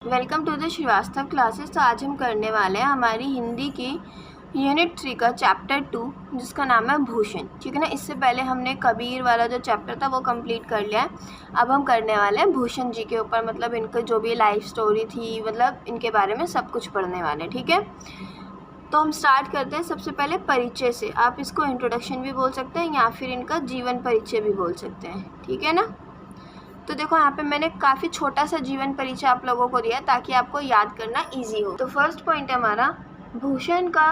Welcome to the Srivastava classes. तो आज हम करने वाले हैं हमारी हिंदी की यूनिट 3 का चैप्टर 2 जिसका नाम है भूषण। ठीक है ना। इससे पहले हमने कबीर वाला जो चैप्टर था वो कंप्लीट कर लिया है। अब हम करने वाले हैं भूषण जी के ऊपर, मतलब इनका जो भी लाइफ स्टोरी थी, मतलब इनके बारे में सब कुछ पढ़ने वाले हैं। ठीक है, तो हम स्टार्ट करते हैं सबसे पहले परिचय से। आप इसको इंट्रोडक्शन भी बोल सकते हैं या फिर इनका जीवन परिचय भी बोल सकते हैं। ठीक है ना। तो देखो यहाँ पे मैंने काफ़ी छोटा सा जीवन परिचय आप लोगों को दिया ताकि आपको याद करना इजी हो। तो फर्स्ट पॉइंट है हमारा, भूषण का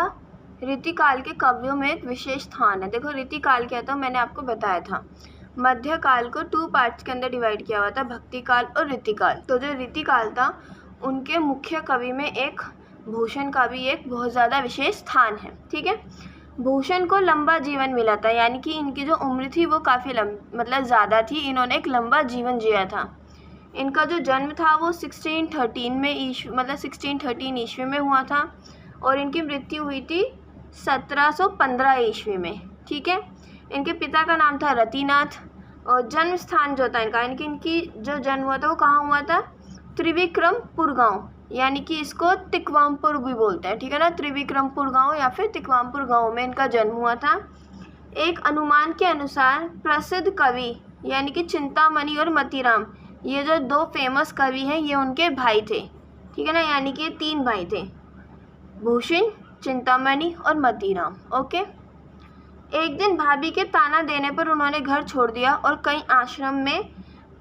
रीतिकाल के कवियों में एक विशेष स्थान है। देखो रीतिकाल क्या था मैंने आपको बताया था, मध्यकाल को 2 पार्ट्स के अंदर डिवाइड किया हुआ था, भक्तिकाल और रीतिकाल। तो जो रीतिकाल था उनके मुख्य कवि में एक भूषण का भी एक बहुत ज़्यादा विशेष स्थान है। ठीक है। भूषण को लंबा जीवन मिला था, यानी कि इनकी जो उम्र थी वो काफ़ी मतलब ज़्यादा थी। इन्होंने एक लंबा जीवन जिया था। इनका जो जन्म था वो 1613 में 1613 ईस्वी में हुआ था और इनकी मृत्यु हुई थी 1715 ईस्वी में। ठीक है। इनके पिता का नाम था रतिनाथ और जन्म स्थान जो था इनकी जो जन्म हुआ था वो कहाँ हुआ था, त्रिविक्रमपुर गाँव, यानी कि इसको तिकवामपुर भी बोलते हैं। ठीक है ना। त्रिविक्रमपुर गांव या फिर तिकवामपुर गांव में इनका जन्म हुआ था। एक अनुमान के अनुसार प्रसिद्ध कवि यानी कि चिंतामणि और मतीराम, ये जो 2 फेमस कवि हैं ये उनके भाई थे। ठीक है ना। यानी कि ये 3 भाई थे, भूषण, चिंतामणि और मतीराम। ओके। एक दिन भाभी के ताना देने पर उन्होंने घर छोड़ दिया और कई आश्रम में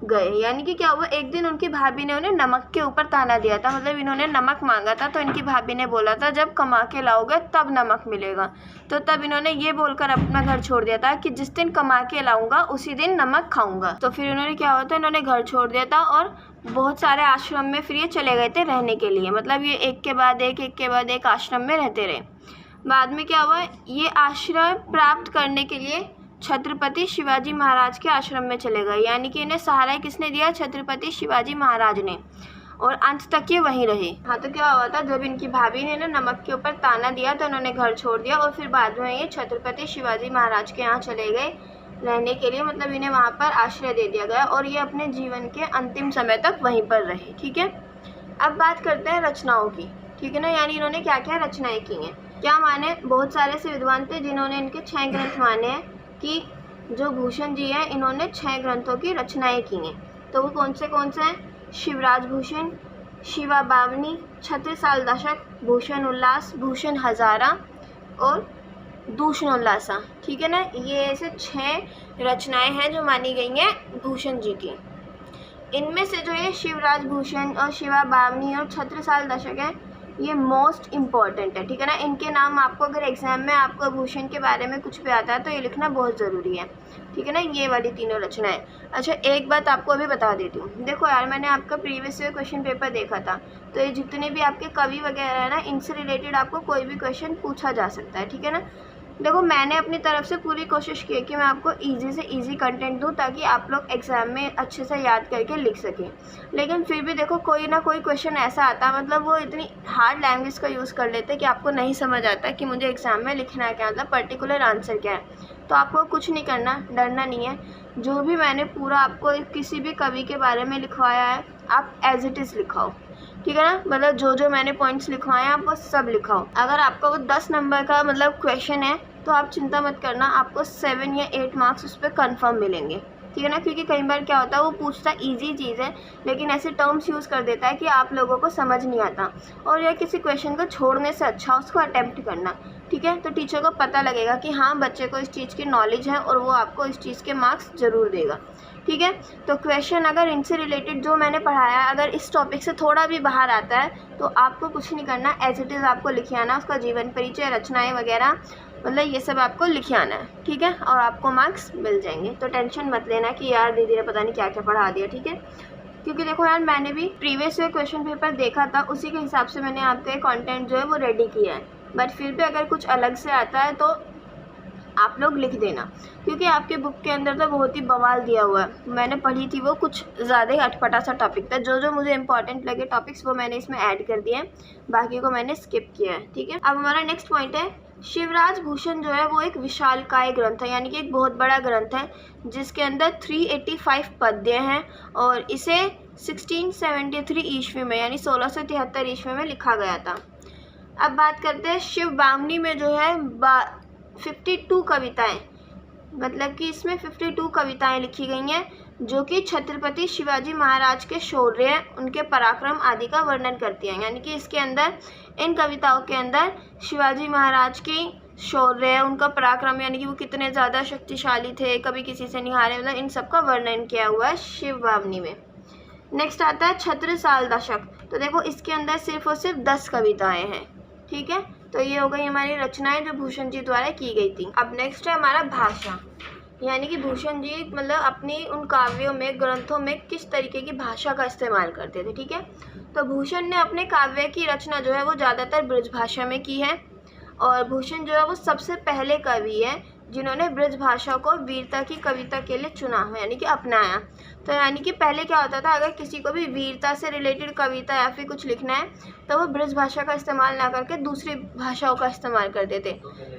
गए। यानी कि क्या हुआ, एक दिन उनकी भाभी ने उन्हें नमक के ऊपर ताना दिया था। मतलब इन्होंने नमक मांगा था तो इनकी भाभी ने बोला था जब कमा के लाओगे तब नमक मिलेगा। तो तब इन्होंने ये बोलकर अपना घर छोड़ दिया था कि जिस दिन कमा के लाऊंगा उसी दिन नमक खाऊंगा। तो फिर इन्होंने क्या हुआ था, इन्होंने घर छोड़ दिया था और बहुत सारे आश्रम में फिर ये चले गए थे रहने के लिए। मतलब ये एक के बाद एक आश्रम में रहते रहे। बाद में क्या हुआ, ये आश्रय प्राप्त करने के लिए छत्रपति शिवाजी महाराज के आश्रम में चले गए। यानी कि इन्हें सहारा किसने दिया, छत्रपति शिवाजी महाराज ने, और अंत तक ये वहीं रहे। हाँ, तो क्या हुआ था, जब इनकी भाभी ने ना नमक के ऊपर ताना दिया तो उन्होंने घर छोड़ दिया और फिर बाद में ये छत्रपति शिवाजी महाराज के यहाँ चले गए रहने के लिए। मतलब इन्हें वहाँ पर आश्रय दे दिया गया और ये अपने जीवन के अंतिम समय तक वहीं पर रहे। ठीक है। अब बात करते हैं रचनाओं की। ठीक है ना। यानी इन्होंने क्या क्या रचनाएं की हैं। क्या माने, बहुत सारे ऐसे विद्वान थे जिन्होंने इनके 6 ग्रंथ माने हैं कि जो भूषण जी हैं इन्होंने 6 ग्रंथों की रचनाएं की हैं। तो वो कौन से हैं, शिवराज भूषण, शिवा बावनी, छत्रसाल दशक, भूषण उल्लास, भूषण हजारा और दूषण उल्लासा। ठीक है ना। ये ऐसे 6 रचनाएं हैं जो मानी गई हैं भूषण जी की। इनमें से जो ये शिवराज भूषण और शिवा बावनी और छत्रसाल दशक है ये मोस्ट इम्पॉर्टेंट है। ठीक है ना। इनके नाम आपको अगर एग्जाम में आपको भूषण के बारे में कुछ भी आता है तो ये लिखना बहुत ज़रूरी है। ठीक है ना। ये वाली तीनों रचनाएं। अच्छा, एक बात आपको अभी बता देती हूँ। देखो यार, मैंने आपका प्रीवियस ईयर क्वेश्चन पेपर देखा था, तो ये जितने भी आपके कवि वगैरह है ना, इनसे रिलेटेड आपको कोई भी क्वेश्चन पूछा जा सकता है। ठीक है ना। देखो, मैंने अपनी तरफ से पूरी कोशिश की है कि मैं आपको इजी से इजी कंटेंट दूं ताकि आप लोग एग्ज़ाम में अच्छे से याद करके लिख सकें। लेकिन फिर भी देखो, कोई ना कोई क्वेश्चन ऐसा आता है, मतलब वो इतनी हार्ड लैंग्वेज का यूज़ कर लेते हैं कि आपको नहीं समझ आता कि मुझे एग्ज़ाम में लिखना है क्या, मतलब पर्टिकुलर आंसर क्या है। तो आपको कुछ नहीं करना, डरना नहीं है। जो भी मैंने पूरा आपको किसी भी कवि के बारे में लिखवाया है आप एज इट इज़ लिखाओ। ठीक है ना। मतलब जो मैंने पॉइंट्स लिखवाए हैं आप वो सब लिखाओ। अगर आपका वो 10 नंबर का मतलब क्वेश्चन है तो आप चिंता मत करना, आपको 7 या 8 मार्क्स उस पर कन्फर्म मिलेंगे। ठीक है ना। क्योंकि कई बार क्या होता है, वो पूछता ईजी चीज़ है लेकिन ऐसे टर्म्स यूज़ कर देता है कि आप लोगों को समझ नहीं आता, और या किसी क्वेश्चन को छोड़ने से अच्छा उसको अटैम्प्ट करना। ठीक है। तो टीचर को पता लगेगा कि हाँ, बच्चे को इस चीज़ की नॉलेज है और वो आपको इस चीज़ के मार्क्स ज़रूर देगा। ठीक है। तो क्वेश्चन अगर इनसे रिलेटेड जो मैंने पढ़ाया है अगर इस टॉपिक से थोड़ा भी बाहर आता है तो आपको कुछ नहीं करना, एज इट इज़ आपको लिखे आना, उसका जीवन परिचय, रचनाएं वगैरह, मतलब ये सब आपको लिखे आना है। ठीक है। और आपको मार्क्स मिल जाएंगे। तो टेंशन मत लेना कि यार दीदी ने पता नहीं क्या क्या पढ़ा दिया। ठीक है। क्योंकि देखो यार, मैंने भी प्रीवियस ईयर क्वेश्चन पेपर देखा था, उसी के हिसाब से मैंने आपका कंटेंट जो है वो रेडी किया है। बट फिर भी अगर कुछ अलग से आता है तो आप लोग लिख देना, क्योंकि आपके बुक के अंदर तो बहुत ही बवाल दिया हुआ है। मैंने पढ़ी थी वो कुछ ज़्यादा ही अटपटा सा टॉपिक था। जो मुझे इंपॉर्टेंट लगे टॉपिक्स वो मैंने इसमें ऐड कर दिए हैं, बाकी को मैंने स्किप किया है। ठीक है। अब हमारा नेक्स्ट पॉइंट है, शिवराज भूषण जो है वो एक विशालकाय ग्रंथ है, यानी कि एक बहुत बड़ा ग्रंथ है जिसके अंदर 385 पद्य हैं और इसे 1673 ईस्वी में, यानी 1673 ईस्वी में लिखा गया था। अब बात करते हैं शिव बामनी में जो है 52 कविताएं, मतलब कि इसमें 52 कविताएं लिखी गई हैं जो कि छत्रपति शिवाजी महाराज के शौर्य, उनके पराक्रम आदि का वर्णन करती हैं। यानी कि इसके अंदर, इन कविताओं के अंदर शिवाजी महाराज की शौर्य, उनका पराक्रम, यानी कि वो कितने ज़्यादा शक्तिशाली थे, कभी किसी से नहीं हारे, मतलब इन सब का वर्णन किया हुआ है शिव बामनी में। नेक्स्ट आता है छत्रसाल दशक। तो देखो इसके अंदर सिर्फ और सिर्फ 10 कविताएं हैं, ठीक है। तो ये हो गई हमारी रचनाएं जो भूषण जी द्वारा की गई थी। अब नेक्स्ट है हमारा भाषा, यानी कि भूषण जी मतलब अपनी उन काव्यों में, ग्रंथों में किस तरीके की भाषा का इस्तेमाल करते थे, ठीक है। तो भूषण ने अपने काव्य की रचना जो है वो ज़्यादातर ब्रज भाषा में की है, और भूषण जो है वो सबसे पहले कवि हैं जिन्होंने ब्रज भाषा को वीरता की कविता के लिए चुना है, यानी कि अपनाया। तो यानी कि पहले क्या होता था, अगर किसी को भी वीरता से रिलेटेड कविता या फिर कुछ लिखना है तो वो ब्रज भाषा का इस्तेमाल ना करके दूसरी भाषाओं का इस्तेमाल करते थे,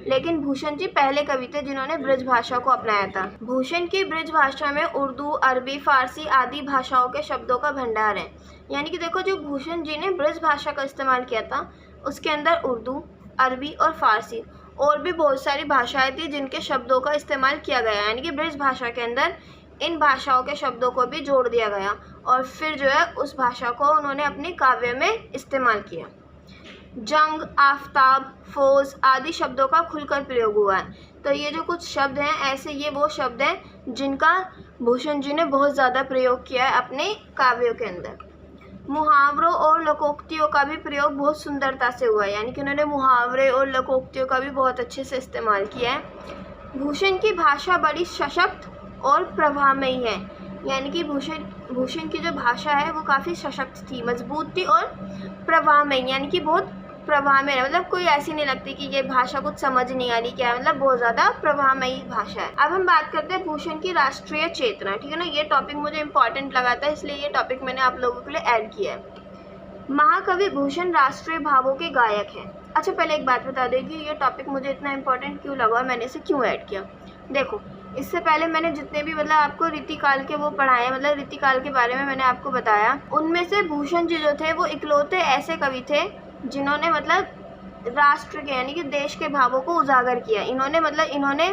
लेकिन भूषण जी पहले कवि थे जिन्होंने ब्रज भाषा को अपनाया था। भूषण की ब्रज भाषा में उर्दू, अरबी, फारसी आदि भाषाओं के शब्दों का भंडार है। यानी कि देखो जो भूषण जी ने ब्रज भाषा का इस्तेमाल किया था उसके अंदर उर्दू, अरबी और फारसी और भी बहुत सारी भाषाएं थी जिनके शब्दों का इस्तेमाल किया गया, यानी कि ब्रज भाषा के अंदर इन भाषाओं के शब्दों को भी जोड़ दिया गया और फिर जो है उस भाषा को उन्होंने अपने काव्य में इस्तेमाल किया। जंग, आफताब, फौज आदि शब्दों का खुलकर प्रयोग हुआ है। तो ये जो कुछ शब्द हैं ऐसे, ये वो शब्द हैं जिनका भूषण जी ने बहुत ज़्यादा प्रयोग किया है अपने काव्यों के अंदर। मुहावरों और लोकोक्तियों का भी प्रयोग बहुत सुंदरता से हुआ है, यानी कि उन्होंने मुहावरे और लोकोक्तियों का भी बहुत अच्छे से इस्तेमाल किया है। भूषण की भाषा बड़ी सशक्त और प्रभावमयी है, यानी कि भूषण की जो भाषा है वो काफ़ी सशक्त थी, मजबूत थी और प्रभावमयी, यानी कि बहुत प्रभावमय है, मतलब कोई ऐसी नहीं लगती कि ये भाषा कुछ समझ नहीं आ रही क्या है, मतलब बहुत ज़्यादा प्रभावमयी भाषा है। अब हम बात करते हैं भूषण की राष्ट्रीय चेतना, ठीक है ना। ये टॉपिक मुझे इंपॉर्टेंट लगा था इसलिए ये टॉपिक मैंने आप लोगों के लिए ऐड किया है। महाकवि भूषण राष्ट्रीय भावों के गायक हैं। अच्छा पहले एक बात बता दें कि ये टॉपिक मुझे इतना इंपॉर्टेंट क्यों लगा और मैंने इसे क्यों ऐड किया। देखो इससे पहले मैंने जितने भी मतलब आपको रीतिकाल के वो पढ़ाए, मतलब रीतिकाल के बारे में मैंने आपको बताया, उनमें से भूषण जी जो थे वो इकलौते ऐसे कवि थे जिन्होंने मतलब राष्ट्र के, यानी कि देश के भावों को उजागर किया। इन्होंने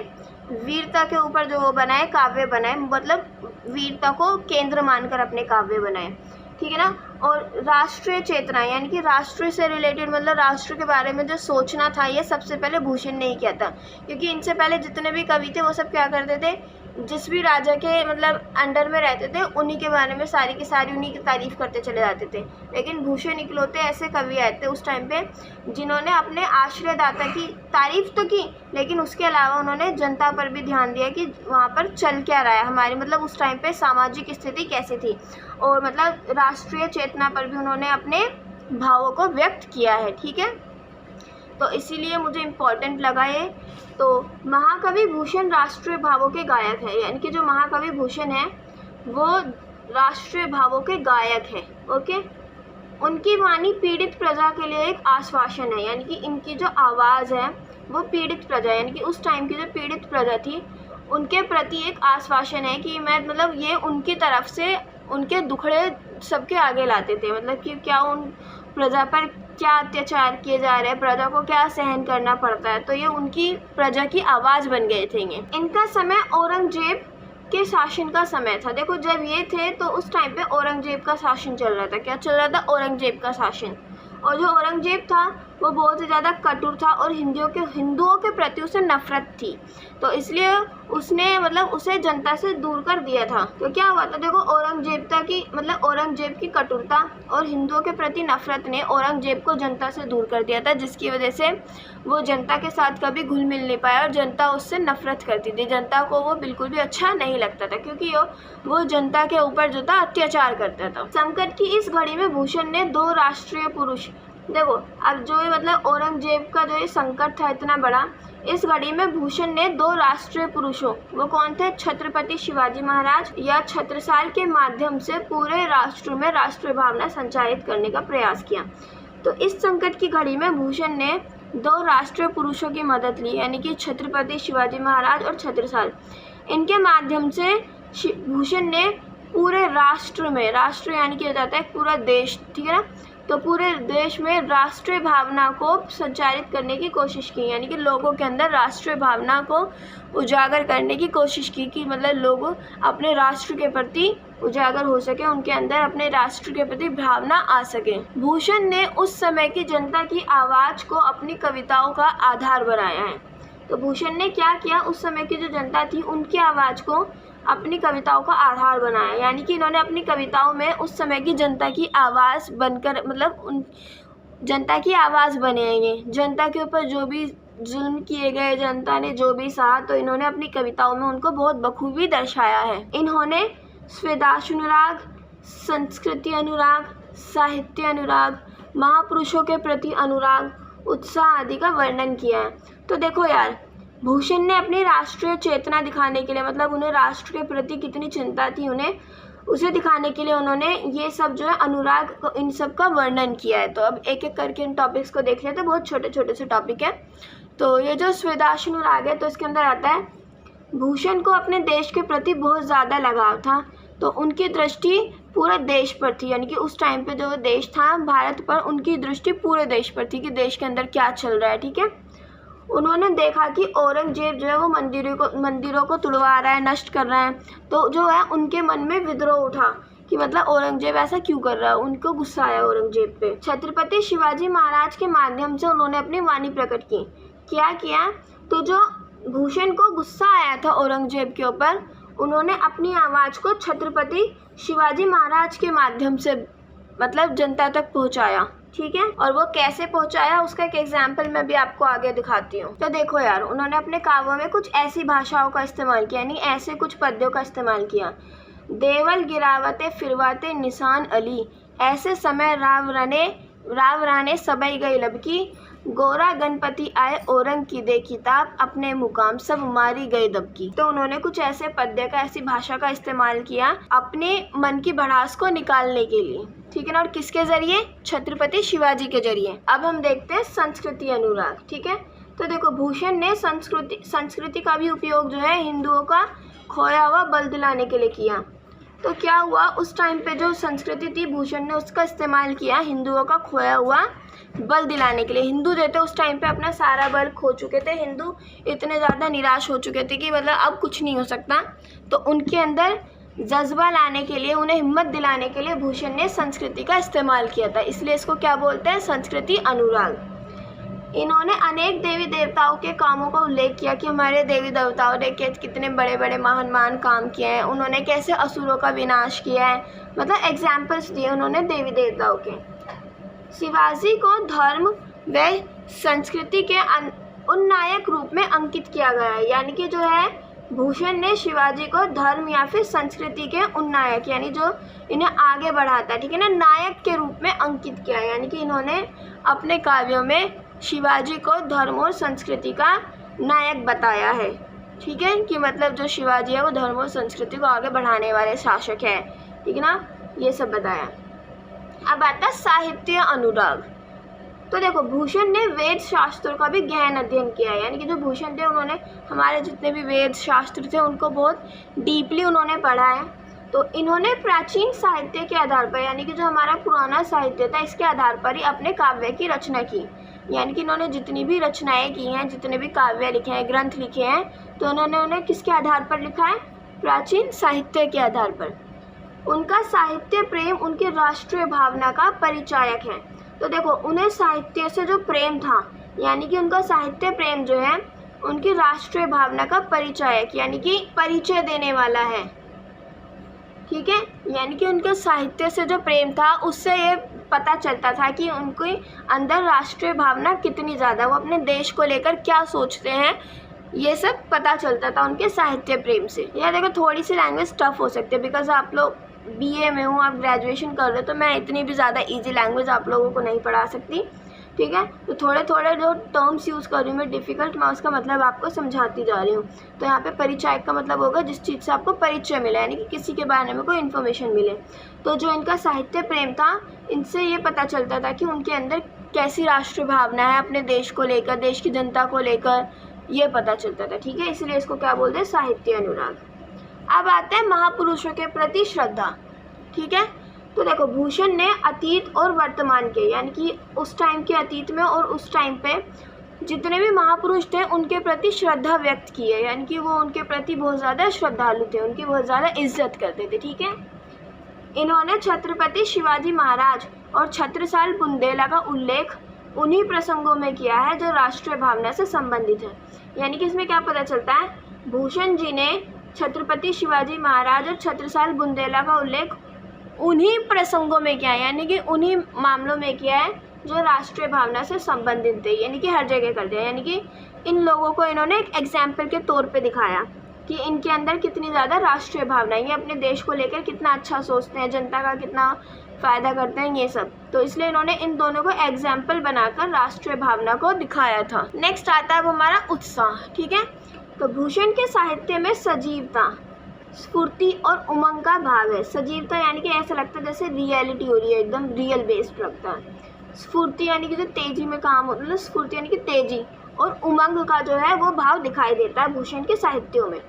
वीरता के ऊपर जो वो बनाए, काव्य बनाए, मतलब वीरता को केंद्र मानकर अपने काव्य बनाए, ठीक है ना। और राष्ट्रीय चेतना, यानी कि राष्ट्र से रिलेटेड, मतलब राष्ट्र के बारे में जो सोचना था ये सबसे पहले भूषण ने ही किया था, क्योंकि इनसे पहले जितने भी कवि थे वो सब क्या करते थे, जिस भी राजा के मतलब अंडर में रहते थे उन्हीं के बारे में सारी की सारी उन्हीं की तारीफ करते चले जाते थे। लेकिन भूषण इकलौते ऐसे कवि आए थे उस टाइम पे जिन्होंने अपने आश्रयदाता की तारीफ तो की, लेकिन उसके अलावा उन्होंने जनता पर भी ध्यान दिया कि वहाँ पर चल क्या रहा है हमारी, मतलब उस टाइम पे सामाजिक स्थिति कैसी थी, और मतलब राष्ट्रीय चेतना पर भी उन्होंने अपने भावों को व्यक्त किया है, ठीक है। तो इसीलिए मुझे इम्पोर्टेंट लगा ये। तो महाकवि भूषण राष्ट्रीय भावों के गायक है, यानी कि जो महाकवि भूषण है वो राष्ट्रीय भावों के गायक है, ओके। उनकी वाणी पीड़ित प्रजा के लिए एक आश्वासन है, यानी कि इनकी जो आवाज़ है वो पीड़ित प्रजा, यानी कि उस टाइम की जो पीड़ित प्रजा थी उनके प्रति एक आश्वासन है कि मैं मतलब ये उनकी तरफ से उनके दुखड़े सबके आगे लाते थे, मतलब कि क्या उन प्रजा पर क्या अत्याचार किए जा रहे हैं, प्रजा को क्या सहन करना पड़ता है, तो ये उनकी प्रजा की आवाज़ बन गए थे। इनका समय औरंगजेब के शासन का समय था। देखो जब ये थे तो उस टाइम पे औरंगजेब का शासन चल रहा था। क्या चल रहा था? औरंगजेब का शासन। और जो औरंगजेब था वो बहुत ही ज़्यादा कठोर था और हिंदुओं के प्रति उसे नफरत थी, तो इसलिए उसने मतलब उसे जनता से दूर कर दिया था। तो क्या हुआ था, देखो औरंगजेब की कठोरता और हिंदुओं के प्रति नफरत ने औरंगजेब को जनता से दूर कर दिया था, जिसकी वजह से वो जनता के साथ कभी घुल मिल नहीं पाया और जनता उससे नफरत करती थी। जनता को वो बिल्कुल भी अच्छा नहीं लगता था क्योंकि वो जनता के ऊपर जो था अत्याचार करता था। संकट की इस घड़ी में भूषण ने दो राष्ट्रीय पुरुष, देखो अब जो मतलब औरंगजेब का जो ये संकट था इतना बड़ा, इस घड़ी में भूषण ने दो राष्ट्रीय पुरुषों, वो कौन थे? छत्रपति शिवाजी महाराज या छत्रसाल के माध्यम से पूरे राष्ट्र में राष्ट्रीय भावना संचारित करने का प्रयास किया। तो इस संकट की घड़ी में भूषण ने दो राष्ट्रीय पुरुषों की मदद ली, यानी कि छत्रपति शिवाजी महाराज और छत्रसाल। इनके माध्यम से भूषण ने पूरे राष्ट्र में, राष्ट्र यानी कि हो जाता है पूरा देश, ठीक है ना, तो पूरे देश में राष्ट्रीय भावना को संचारित करने की कोशिश की, यानी कि लोगों के अंदर राष्ट्रीय भावना को उजागर करने की कोशिश की कि मतलब लोग अपने राष्ट्र के प्रति उजागर हो सके, उनके अंदर अपने राष्ट्र के प्रति भावना आ सके। भूषण ने उस समय की जनता की आवाज़ को अपनी कविताओं का आधार बनाया है। तो भूषण ने क्या किया, उस समय की जो जनता थी उनकी आवाज़ को अपनी कविताओं का आधार बनाया, यानी कि इन्होंने अपनी कविताओं में उस समय की जनता की आवाज़ बनकर, मतलब उन जनता की आवाज़ बने हैं ये, जनता के ऊपर जो भी जुल्म किए गए, जनता ने जो भी सहा, तो इन्होंने अपनी कविताओं में उनको बहुत बखूबी दर्शाया है। इन्होंने स्वदेशानुराग, संस्कृति अनुराग, साहित्य अनुराग, महापुरुषों के प्रति अनुराग, उत्साह आदि का वर्णन किया है। तो देखो यार, भूषण ने अपनी राष्ट्रीय चेतना दिखाने के लिए, मतलब उन्हें राष्ट्र के प्रति कितनी चिंता थी उन्हें, उसे दिखाने के लिए उन्होंने ये सब जो है अनुराग, इन सब का वर्णन किया है। तो अब एक एक करके इन टॉपिक्स को देख लेते हैं, बहुत छोटे छोटे से टॉपिक है। तो ये जो स्वदेशानुराग है, तो इसके अंदर आता है भूषण को अपने देश के प्रति बहुत ज़्यादा लगाव था, तो उनकी दृष्टि पूरे देश पर थी, यानी कि उस टाइम पे जो देश था भारत पर, उनकी दृष्टि पूरे देश पर थी कि देश के अंदर क्या चल रहा है, ठीक है। उन्होंने देखा कि औरंगजेब जो है वो मंदिरों को तुड़वा रहा है, नष्ट कर रहा है, तो जो है उनके मन में विद्रोह उठा कि मतलब औरंगजेब ऐसा क्यों कर रहा है, उनको गुस्सा आया औरंगजेब पे। छत्रपति शिवाजी महाराज के माध्यम से उन्होंने अपनी वाणी प्रकट की। क्या किया, तो जो भूषण को गुस्सा आया था औरंगजेब के ऊपर, उन्होंने अपनी आवाज़ को छत्रपति शिवाजी महाराज के माध्यम से मतलब जनता तक पहुंचाया, ठीक है। और वो कैसे पहुंचाया उसका एक एग्जाम्पल मैं भी आपको आगे दिखाती हूँ। तो देखो यार, उन्होंने अपने काव्यों में कुछ ऐसी भाषाओं का इस्तेमाल किया, यानी ऐसे कुछ पद्यों का इस्तेमाल किया। देवल गिरावते फिरवाते निशान अली, ऐसे समय राव राने सबई गई लबकी, गोरा गणपति आए औरंग की दे किताब, अपने मुकाम सब मारी गई दबकी। तो उन्होंने कुछ ऐसे पद्य का, ऐसी भाषा का इस्तेमाल किया अपने मन की भड़ास को निकालने के लिए, ठीक है ना। और किसके जरिए, छत्रपति शिवाजी के जरिए। अब हम देखते हैं संस्कृति अनुराग, ठीक है। तो देखो, भूषण ने संस्कृति का भी उपयोग जो है हिंदुओं का खोया हुआ बल दिलाने के लिए किया। तो क्या हुआ, उस टाइम पे जो संस्कृति थी, भूषण ने उसका इस्तेमाल किया हिंदुओं का खोया हुआ बल दिलाने के लिए। हिंदू जो थे उस टाइम पे अपना सारा बल खो चुके थे, हिंदू इतने ज़्यादा निराश हो चुके थे कि मतलब अब कुछ नहीं हो सकता, तो उनके अंदर जज्बा लाने के लिए, उन्हें हिम्मत दिलाने के लिए भूषण ने संस्कृति का इस्तेमाल किया था, इसलिए इसको क्या बोलते हैं, संस्कृति अनुराग। इन्होंने अनेक देवी देवताओं के कामों का उल्लेख किया कि हमारे देवी देवताओं ने कितने बड़े बड़े महान काम किए हैं, उन्होंने कैसे असुरों का विनाश किया है, मतलब एग्जाम्पल्स दिए उन्होंने देवी देवताओं के। शिवाजी को धर्म व संस्कृति के उन्नायक रूप में अंकित किया गया है, यानी कि जो है भूषण ने शिवाजी को धर्म या फिर संस्कृति के उन्नायक, यानी जो इन्हें आगे बढ़ाता है, ठीक है ना, नायक के रूप में अंकित किया है, यानी कि इन्होंने अपने काव्यों में शिवाजी को धर्म और संस्कृति का नायक बताया है, ठीक है, कि मतलब जो शिवाजी है वो धर्म और संस्कृति को आगे बढ़ाने वाले शासक है, ठीक है ना, ये सब बताया। अब आता है साहित्य अनुराग। तो देखो, भूषण ने वेद शास्त्रों का भी गहन अध्ययन किया है, यानी कि जो भूषण थे उन्होंने हमारे जितने भी वेद शास्त्र थे उनको बहुत डीपली उन्होंने पढ़ा है। तो इन्होंने प्राचीन साहित्य के आधार पर, यानी कि जो हमारा पुराना साहित्य था इसके आधार पर ही अपने काव्य की रचना की, यानी कि इन्होंने जितनी भी रचनाएं की हैं, जितने भी काव्य लिखे हैं, ग्रंथ लिखे हैं, तो उन्होंने उन्हें किसके आधार पर लिखा है, प्राचीन साहित्य के आधार पर। उनका साहित्य प्रेम उनकी राष्ट्रीय भावना का परिचायक है। तो देखो, उन्हें साहित्य से जो प्रेम था, यानी कि उनका साहित्य प्रेम जो है उनकी राष्ट्रीय भावना का परिचायक, यानी कि परिचय देने वाला है, ठीक है, यानी कि उनके साहित्य से जो प्रेम था उससे ये पता चलता था कि उनके अंदर राष्ट्रीय भावना कितनी ज़्यादा, वो अपने देश को लेकर क्या सोचते हैं, ये सब पता चलता था उनके साहित्य प्रेम से। यार देखो, थोड़ी सी लैंग्वेज टफ हो सकती है, बिकॉज आप लोग बीए में हो, आप ग्रेजुएशन कर रहे हो, तो मैं इतनी भी ज़्यादा इजी लैंग्वेज आप लोगों को नहीं पढ़ा सकती, ठीक है। तो थोड़े थोड़े जो टर्म्स यूज़ कर रही हूँ मैं डिफ़िकल्ट, मैं उसका मतलब आपको समझाती जा रही हूँ। तो यहाँ पे परिचय का मतलब होगा जिस चीज़ से आपको परिचय मिला, यानी कि किसी के बारे में कोई इन्फॉर्मेशन मिले। तो जो इनका साहित्य प्रेम था, इनसे ये पता चलता था कि उनके अंदर कैसी राष्ट्रीय भावना है अपने देश को लेकर, देश की जनता को लेकर, ये पता चलता था, ठीक है। इसलिए इसको क्या बोलते हैं, साहित्य अनुराग। अब आते हैं महापुरुषों के प्रति श्रद्धा। ठीक है, तो देखो भूषण ने अतीत और वर्तमान के, यानी कि उस टाइम के अतीत में और उस टाइम पे जितने भी महापुरुष थे उनके प्रति श्रद्धा व्यक्त की है, यानी कि वो उनके प्रति बहुत ज़्यादा श्रद्धालु थे, उनकी बहुत ज़्यादा इज्जत करते थे। ठीक है, इन्होंने छत्रपति शिवाजी महाराज और छत्रसाल बुंदेला का उल्लेख उन्हीं प्रसंगों में किया है जो राष्ट्रीय भावना से संबंधित है। यानी कि इसमें क्या पता चलता है, भूषण जी ने छत्रपति शिवाजी महाराज और छत्रसाल बुंदेला का उल्लेख उन्हीं प्रसंगों में किया है, यानी कि उन्हीं मामलों में किया है जो राष्ट्रीय भावना से संबंधित थे, यानी कि हर जगह कर दिया। यानी कि इन लोगों को इन्होंने एक एग्जाम्पल के तौर पे दिखाया कि इनके अंदर कितनी ज़्यादा राष्ट्रीय भावना है, ये अपने देश को लेकर कितना अच्छा सोचते हैं, जनता का कितना फ़ायदा करते हैं, ये सब। तो इसलिए इन्होंने इन दोनों को एग्जाम्पल बनाकर राष्ट्रीय भावना को दिखाया था। नेक्स्ट आता है अब हमारा उत्साह। ठीक है, तो भूषण के साहित्य में सजीवता, स्फूर्ति और उमंग का भाव है। सजीवता यानी कि ऐसा लगता है जैसे रियलिटी हो रही है, एकदम रियल बेस्ड लगता है। स्फूर्ति यानी कि जो तेजी में काम होता है, स्फूर्ति यानी कि तेजी, और उमंग का जो है वो भाव दिखाई देता है भूषण के साहित्यों में।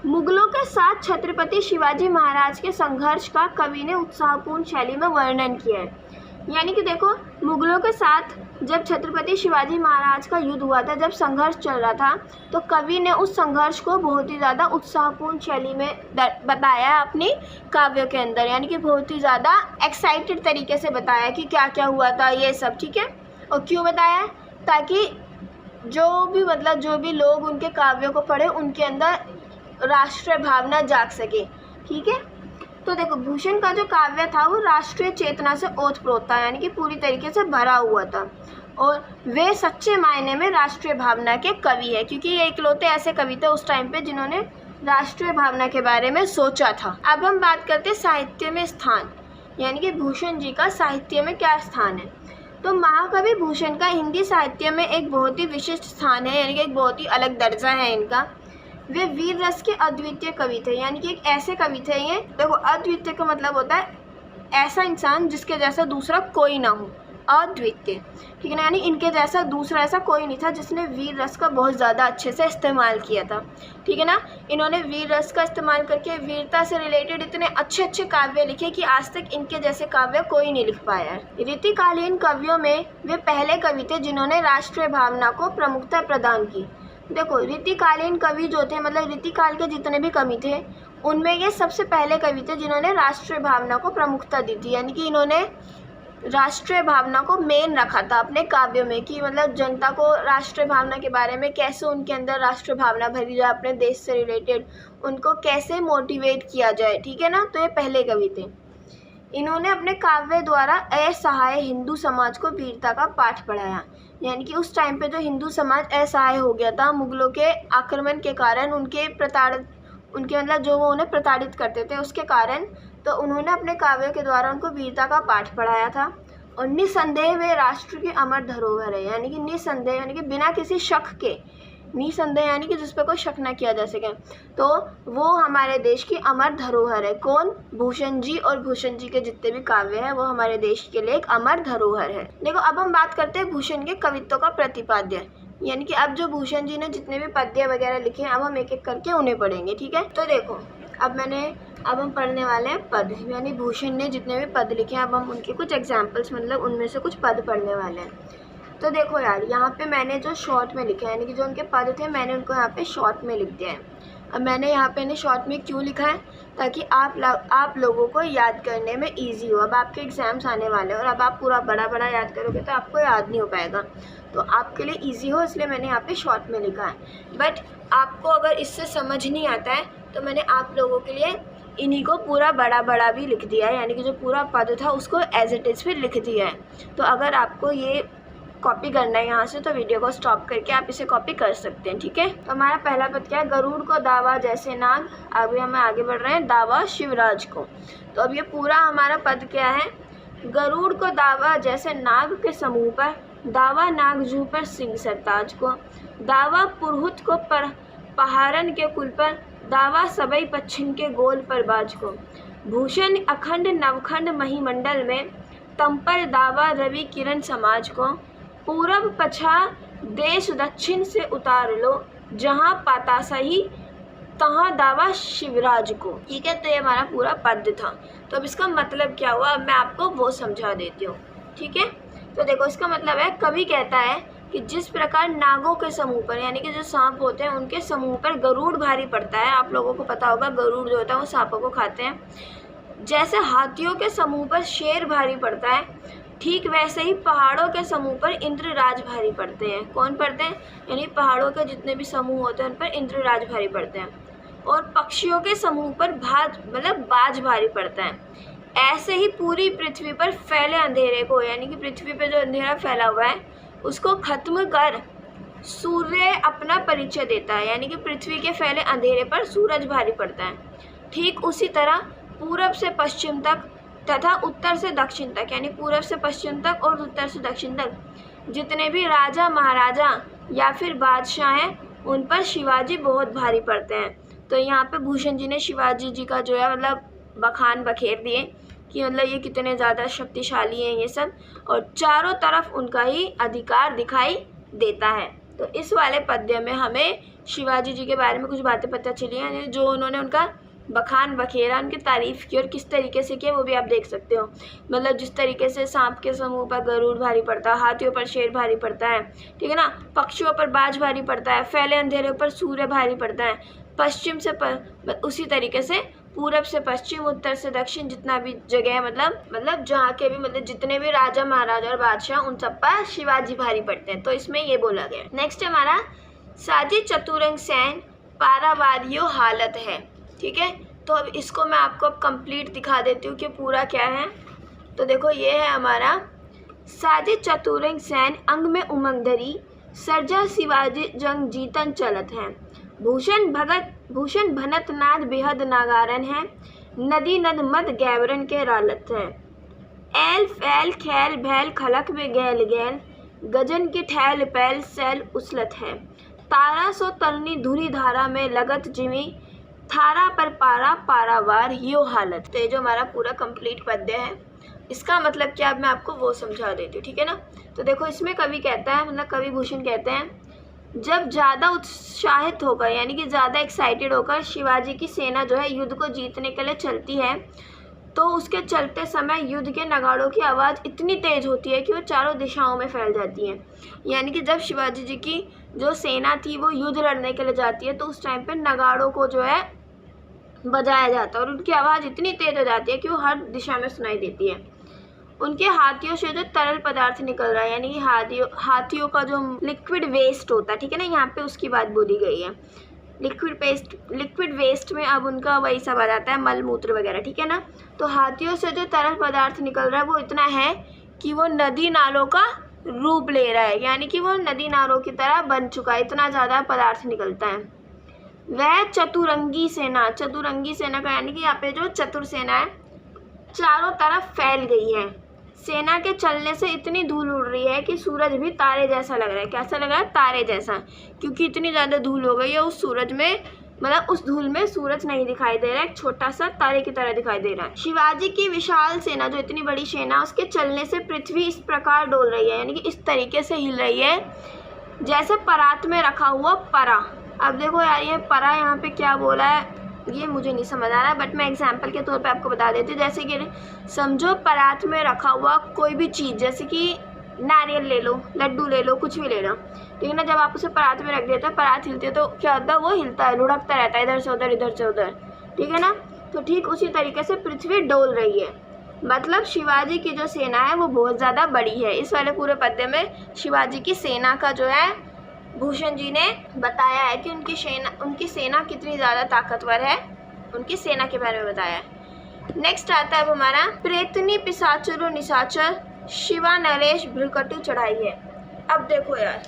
मुगलों के साथ छत्रपति शिवाजी महाराज के संघर्ष का कवि ने उत्साहपूर्ण शैली में वर्णन किया है। यानी कि देखो, मुगलों के साथ जब छत्रपति शिवाजी महाराज का युद्ध हुआ था, जब संघर्ष चल रहा था, तो कवि ने उस संघर्ष को बहुत ही ज़्यादा उत्साहपूर्ण शैली में बताया है अपनी काव्य के अंदर। यानी कि बहुत ही ज़्यादा एक्साइटेड तरीके से बताया कि क्या क्या हुआ था, ये सब। ठीक है, और क्यों बताया, ताकि जो भी लोग उनके काव्यों को पढ़े उनके अंदर राष्ट्रीय भावना जाग सके। ठीक है, तो देखो भूषण का जो काव्य था वो राष्ट्रीय चेतना से ओतप्रोत था, यानी कि पूरी तरीके से भरा हुआ था, और वे सच्चे मायने में राष्ट्रीय भावना के कवि है, क्योंकि ये इकलौते ऐसे कवि थे उस टाइम पे जिन्होंने राष्ट्रीय भावना के बारे में सोचा था। अब हम बात करते हैं साहित्य में स्थान, यानी कि भूषण जी का साहित्य में क्या स्थान है। तो महाकवि भूषण का हिंदी साहित्य में एक बहुत ही विशिष्ट स्थान है, यानी कि एक बहुत ही अलग दर्जा है इनका। वे वीर रस के अद्वितीय कवि थे, यानी कि एक ऐसे कवि थे ये, देखो अद्वितीय का मतलब होता है ऐसा इंसान जिसके जैसा दूसरा कोई ना हो, अद्वितीय। ठीक है ना, यानी इनके जैसा दूसरा ऐसा कोई नहीं था जिसने वीर रस का बहुत ज़्यादा अच्छे से इस्तेमाल किया था। ठीक है ना, इन्होंने वीर रस का इस्तेमाल करके वीरता से रिलेटेड इतने अच्छे अच्छे काव्य लिखे कि आज तक इनके जैसे काव्य कोई नहीं लिख पाया है। रीतिकालीन कवियों में वे पहले कवि थे जिन्होंने राष्ट्रीय भावना को प्रमुखता प्रदान की। देखो रीतिकालीन कवि जो थे, मतलब रीतिकाल के जितने भी कवि थे उनमें ये सबसे पहले कवि थे जिन्होंने राष्ट्रीय भावना को प्रमुखता दी थी। यानी कि इन्होंने राष्ट्रीय भावना को मेन रखा था अपने काव्यों में, कि मतलब जनता को राष्ट्रीय भावना के बारे में कैसे उनके अंदर राष्ट्रीय भावना भरी जाए, अपने देश से रिलेटेड उनको कैसे मोटिवेट किया जाए। ठीक है ना, तो ये पहले कवि थे। इन्होंने अपने काव्य द्वारा असहाय हिंदू समाज को वीरता का पाठ पढ़ाया। यानी कि उस टाइम पे जो हिंदू समाज असहाय हो गया था मुगलों के आक्रमण के कारण, उनके मतलब जो वो उन्हें प्रताड़ित करते थे उसके कारण, तो उन्होंने अपने काव्यों के द्वारा उनको वीरता का पाठ पढ़ाया था। और निसंदेह वे राष्ट्र की अमर धरोहर है, यानी कि निसंदेह यानी कि बिना किसी शक के, निसंदेह यानी कि जिस पर कोई शक ना किया जा सके, तो वो हमारे देश की अमर धरोहर है। कौन? भूषण जी, और भूषण जी के जितने भी काव्य हैं वो हमारे देश के लिए एक अमर धरोहर है। देखो अब हम बात करते हैं भूषण के कवित्व का प्रतिपाद्य, यानी कि अब जो भूषण जी ने जितने भी पद्य वगैरह लिखे हैं अब हम एक एक करके उन्हें पढ़ेंगे। ठीक है, तो देखो अब हम पढ़ने वाले हैं पद, यानी भूषण ने जितने भी पद लिखे हैं अब हम उनके कुछ एग्जाम्पल्स, मतलब उनमें से कुछ पद पढ़ने वाले हैं। तो देखो यार, यहाँ पे मैंने जो शॉर्ट में लिखा है, यानी कि जो उनके पद थे मैंने उनको यहाँ पे शॉर्ट में लिख दिया है। अब मैंने यहाँ पे इन्हें शॉर्ट में क्यों लिखा है, ताकि आप लोगों को याद करने में इजी हो। अब आपके एग्जाम्स आने वाले हैं और अब आप पूरा बड़ा याद करोगे तो आपको याद नहीं हो पाएगा, तो आपके लिए ईजी हो इसलिए मैंने यहाँ पे शॉर्ट में लिखा है। बट आपको अगर इससे समझ नहीं आता है तो मैंने आप लोगों के लिए इन्हीं को पूरा बड़ा भी लिख दिया है, यानी कि जो पूरा पद था उसको एज इट इज़ भी लिख दिया है। तो अगर आपको ये कॉपी करना है यहाँ से तो वीडियो को स्टॉप करके आप इसे कॉपी कर सकते हैं। ठीक है, तो हमारा पहला पद क्या है, गरुड़ को दावा जैसे नाग। अभी हम आगे बढ़ रहे हैं, दावा शिवराज को। तो अब ये पूरा हमारा पद क्या है, गरुड़ को दावा जैसे नाग के समूह पर, दावा नागजू पर सिंह सरताज को, दावा पुरहुत को पहारन के कुल पर, दावा सबई पश्चिम के गोल पर बाज को, भूषण अखंड नवखंड महिमंडल में, तम पर दावा रवि किरण समाज को, पूरब पछा देश दक्षिण से उतार लो, जहाँ पाता सही तहाँ दावा शिवराज को। ठीक है, तो ये हमारा पूरा पद्य था। तो अब इसका मतलब क्या हुआ, अब मैं आपको वो समझा देती हूँ। ठीक है, तो देखो इसका मतलब है, कवि कहता है कि जिस प्रकार नागों के समूह पर, यानी कि जो सांप होते हैं उनके समूह पर गरुड़ भारी पड़ता है, आप लोगों को पता होगा गरुड़ जो होता है वो सांपों को खाते हैं, जैसे हाथियों के समूह पर शेर भारी पड़ता है, ठीक वैसे ही पहाड़ों के समूह पर इंद्रराज भारी पड़ते हैं। कौन पड़ते हैं, यानी पहाड़ों के जितने भी समूह होते हैं उन पर इंद्रराज भारी पड़ते हैं। और पक्षियों के समूह पर बाज भारी पड़ता है। ऐसे ही पूरी पृथ्वी पर फैले अंधेरे को, यानी कि पृथ्वी पर जो अंधेरा फैला हुआ है उसको खत्म कर सूर्य अपना परिचय देता है, यानी कि पृथ्वी के फैले अंधेरे पर सूरज भारी पड़ता है। ठीक उसी तरह पूरब से पश्चिम तक तथा उत्तर से दक्षिण तक, यानी पूरब से पश्चिम तक और उत्तर से दक्षिण तक जितने भी राजा महाराजा या फिर बादशाह हैं उन पर शिवाजी बहुत भारी पड़ते हैं। तो यहाँ पे भूषण जी ने शिवाजी जी का जो है बखान बखेर दिए कि ये कितने ज़्यादा शक्तिशाली हैं ये सब, और चारों तरफ उनका ही अधिकार दिखाई देता है। तो इस वाले पद्य में हमें शिवाजी जी के बारे में कुछ बातें पता चली हैं, जो उन्होंने उनका बखान बखेरा, उनकी तारीफ़ की, और किस तरीके से किया वो भी आप देख सकते हो। जिस तरीके से सांप के समूह पर गरुड़ भारी पड़ता है, हाथियों पर शेर भारी पड़ता है, ठीक है ना, पक्षियों पर बाज भारी पड़ता है, फैले अंधेरे पर सूर्य भारी पड़ता है, पश्चिम से उसी तरीके से पूरब से पश्चिम, उत्तर से दक्षिण, जितना भी जगह है जहाँ के भी जितने भी राजा महाराजा और बादशाह उन सब पर शिवाजी भारी पड़ते हैं। तो इसमें ये बोला गया। नेक्स्ट हमारा साजी चतुरंग सैन पारावारियो हालत है। ठीक है, तो अब इसको मैं आपको कंप्लीट दिखा देती हूँ कि पूरा क्या है। तो देखो ये है हमारा साजी चतुरंग सैन अंग में उमंग धरी, सरजा शिवाजी जंग जीतन चलत है, भूषण भनत नाद बेहद नागारन है, नदी नद मद गैवरन के रालत है, एल फैल खैल भैल खलक में गैल गैल, गजन की ठैल पैल सैल उछलत है, तारा सो तरनी धुरी धारा में लगत जिमी, थारा पर पारा पारावार यो हालत। तो ये जो हमारा पूरा कंप्लीट पद्य है इसका मतलब क्या, अब मैं आपको वो समझा देती हूँ। ठीक है ना, तो देखो इसमें कवि कहता है, कवि भूषण कहते हैं, जब ज़्यादा उत्साहित होकर, यानी कि ज़्यादा एक्साइटेड होकर शिवाजी की सेना जो है युद्ध को जीतने के लिए चलती है, तो उसके चलते समय युद्ध के नगाड़ों की आवाज़ इतनी तेज़ होती है कि वो चारों दिशाओं में फैल जाती है। यानी कि जब शिवाजी जी की जो सेना थी वो युद्ध लड़ने के लिए जाती है तो उस टाइम पे नगाड़ों को जो है बजाया जाता है और उनकी आवाज़ इतनी तेज़ हो जाती है कि वो हर दिशा में सुनाई देती है। उनके हाथियों से जो तरल पदार्थ निकल रहा है, यानी कि हाथियों का जो लिक्विड वेस्ट होता है, ठीक है ना, यहाँ पे उसकी बात बोली गई है। लिक्विड वेस्ट में अब उनका वही सब आ जाता है, मल मूत्र वगैरह, ठीक है ना। तो हाथियों से जो तरल पदार्थ निकल रहा है वो इतना है कि वो नदी नालों का रूप ले रहा है, यानी कि वो नदी नालों की तरह बन चुका है, इतना ज़्यादा पदार्थ निकलता है। वह चतुरंगी सेना का यानी कि यहाँ पे जो चतुर सेना है चारों तरफ फैल गई है। सेना के चलने से इतनी धूल उड़ रही है कि सूरज भी तारे जैसा लग रहा है। कैसा लग रहा है? तारे जैसा, क्योंकि इतनी ज़्यादा धूल हो गई है उस सूरज में, उस धूल में सूरज नहीं दिखाई दे रहा है, एक छोटा सा तारे की तरह दिखाई दे रहा है। शिवाजी की विशाल सेना, जो इतनी बड़ी सेना, उसके चलने से पृथ्वी इस प्रकार डोल रही है, यानी कि इस तरीके से हिल रही है जैसे परात में रखा हुआ परा। अब देखो यार, ये परा यहाँ पे क्या बोला है ये मुझे नहीं समझ आ रहा, बट मैं एग्जाम्पल के तौर पे आपको बता देती हूँ। जैसे कि समझो परात में रखा हुआ कोई भी चीज़, जैसे कि नारियल ले लो, लड्डू ले लो, कुछ भी ले लो, ठीक है ना। जब आप उसे परात में रख देते हो, परात हिलती है तो क्या होता है, वो हिलता है, लुढ़कता रहता है इधर से उधर, इधर से उधर, ठीक है ना। तो ठीक उसी तरीके से पृथ्वी डोल रही है, मतलब शिवाजी की जो सेना है वो बहुत ज़्यादा बड़ी है। इस वाले पूरे पद्य में शिवाजी की सेना का जो है भूषण जी ने बताया है कि उनकी सेना कितनी ज़्यादा ताकतवर है, उनकी सेना के बारे में बताया है। नेक्स्ट आता है अब हमारा प्रेतनी पिशाचरु निशाचर शिवा नरेश भ्रुकटु चढ़ाई है। अब देखो यार,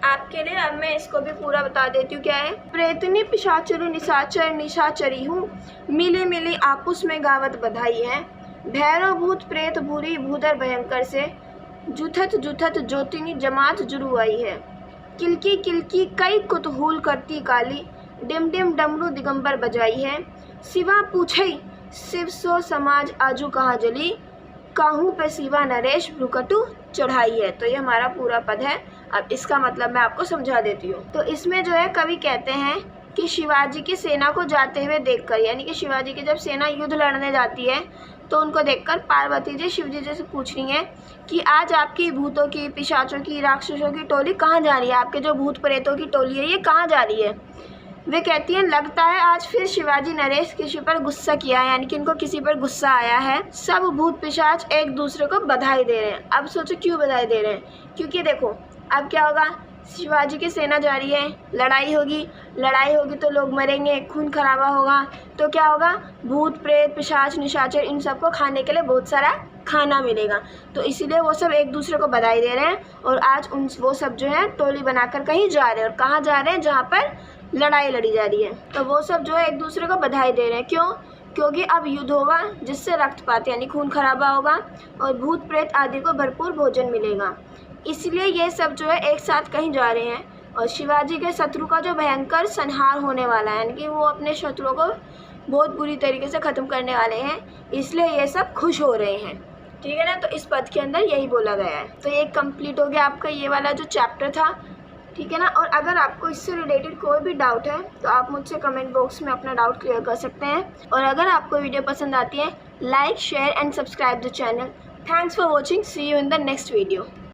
आपके लिए अब मैं इसको भी पूरा बता देती हूँ क्या है। प्रेतनी पिशाचरु निशाचर निशाचरी हूँ, मिली मिली आपस में गावत बधाई है, भैरव भूत प्रेत भूरी भूदर भयंकर से, जुथत जुथत ज्योतिनी जमात जुरू आई है, किलकी किलकी कई कुतूहल करती काली, डिम डिम डमरू दिगंबर बजाई है, शिवा पूछई शिव सो समाज आजू कहाँ जली, काहू पे शिवा नरेश भ्रुकटु चढ़ाई है। तो ये हमारा पूरा पद है। अब इसका मतलब मैं आपको समझा देती हूँ। तो इसमें जो है कवि कहते हैं कि शिवाजी की सेना को जाते हुए देखकर, यानी कि शिवाजी की जब सेना युद्ध लड़ने जाती है तो उनको देखकर पार्वती जी शिव जी से पूछ रही हैं कि आज आपकी भूतों की, पिशाचों की, राक्षसों की टोली कहाँ जा रही है, आपके जो भूत प्रेतों की टोली है ये कहाँ जा रही है। वे कहती हैं लगता है आज फिर शिवाजी नरेश किसी पर गुस्सा किया है, यानी कि इनको किसी पर गुस्सा आया है। सब भूत पिशाच एक दूसरे को बधाई दे रहे हैं। अब सोचो क्यों बधाई दे रहे हैं, क्योंकि देखो अब क्या होगा, शिवाजी की सेना जा रही है, लड़ाई होगी तो लोग मरेंगे, खून खराबा होगा, तो क्या होगा, भूत प्रेत पिशाच निशाचर इन सबको खाने के लिए बहुत सारा खाना मिलेगा। तो इसीलिए वो सब एक दूसरे को बधाई दे रहे हैं और आज वो सब जो है टोली बनाकर कहीं जा रहे हैं। और कहाँ जा रहे हैं, जहाँ पर लड़ाई लड़ी जा रही है। तो वो सब जो है एक दूसरे को बधाई दे रहे हैं। क्यों? क्योंकि अब युद्ध होगा जिससे रक्तपात यानी खून खराबा होगा और भूत प्रेत आदि को भरपूर भोजन मिलेगा। इसलिए ये सब जो है एक साथ कहीं जा रहे हैं और शिवाजी के शत्रु का जो भयंकर संहार होने वाला है, यानी कि वो अपने शत्रुओं को बहुत बुरी तरीके से ख़त्म करने वाले हैं, इसलिए ये सब खुश हो रहे हैं। ठीक है ना। तो इस पद के अंदर यही बोला गया है। तो ये कंप्लीट हो गया आपका ये वाला जो चैप्टर था। ठीक है ना। और अगर आपको इससे रिलेटेड कोई भी डाउट है तो आप मुझसे कमेंट बॉक्स में अपना डाउट क्लियर कर सकते हैं। और अगर आपको वीडियो पसंद आती है, like share and subscribe the channel. Thanks for watching. See you in the next video.